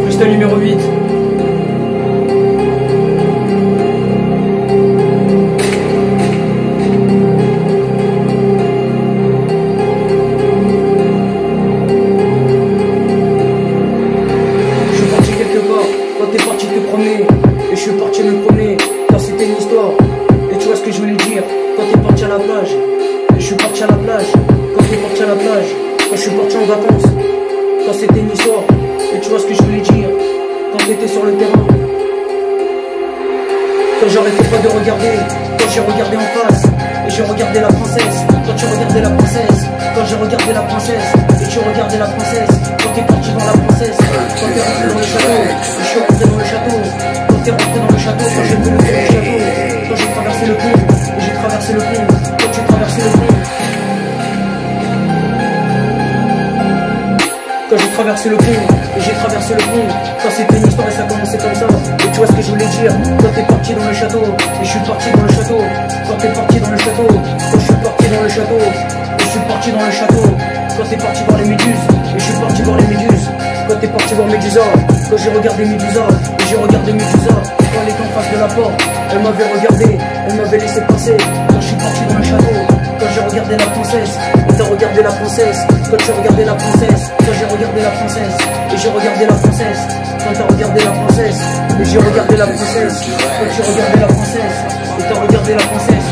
Freestyle numéro 8. Et je suis parti me promener, car c'était une histoire. Et tu vois ce que je voulais dire, quand t'es parti à la plage. Et je suis parti à la plage, quand t'es parti à la plage. Quand je suis parti en vacances, quand c'était une histoire. Et tu vois ce que je voulais dire, quand t'étais sur le terrain. Quand j'arrêtais pas de regarder, quand j'ai regardé en face. Et j'ai regardé la princesse, quand tu regardais la princesse. Quand j'ai regardé la princesse, et tu regardais la princesse. Quand t'es parti voir la princesse, quand t'es rentré dans le château. Et je suis rentré dans le château. T'es rentré dans le château, quand j'ai vu le tour du château. Quand j'ai traversé le pont, et j'ai traversé le pont. Quand tu traversé le pont. Quand j'ai traversé le pont, et j'ai traversé le pont. Quand c'était une histoire et ça commençait comme ça. Et tu vois ce que je voulais dire, quand t'es parti dans le château. Et je suis parti dans le château. Quand t'es parti dans le château. Quand je suis parti dans le château. Et je suis parti dans le château. Quand t'es parti voir les méduses. Et je suis parti voir les méduses. Quand t'es parti voir Médusa. Quand j'ai regardé Médusa. Et j'ai regardé Médusa. Quand elle était en face de la porte, elle m'avait regardé. Elle m'avait laissé passer. Quand je suis parti dans le château. Quand j'ai regardé la princesse. Et t'as regardé la princesse. Quand tu as regardé la princesse. Quand j'ai regardé la princesse. Et j'ai regardé la princesse. Quand t'as regardé la princesse. Et j'ai regardé la princesse. Quand tu as regardé la princesse. Et t'as regardé la princesse.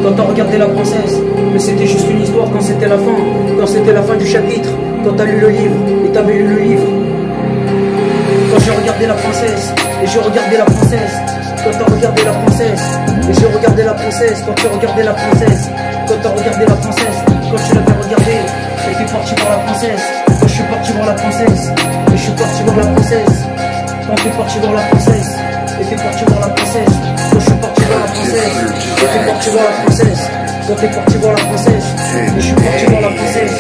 Quand t'as regardé la princesse, mais c'était juste une histoire quand c'était la fin. Quand c'était la fin du chapitre. Quand t'as lu le livre, et t'avais lu le livre. Quand j'ai regardé la princesse, et j'ai regardé la princesse. Quand t'as regardé la princesse, et j'ai regardé la princesse. Quand tu as regardé la princesse. Quand t'as regardé la princesse. Quand tu l'avais regardée, et t'es parti voir la princesse. Quand je suis parti voir la princesse, et je suis parti voir la princesse. Quand t'es parti voir la princesse, et t'es parti voir la princesse. Quand je suis parti voir la princesse, et t'es parti voir la princesse. Quand t'es parti voir la princesse, et je suis parti voir la princesse.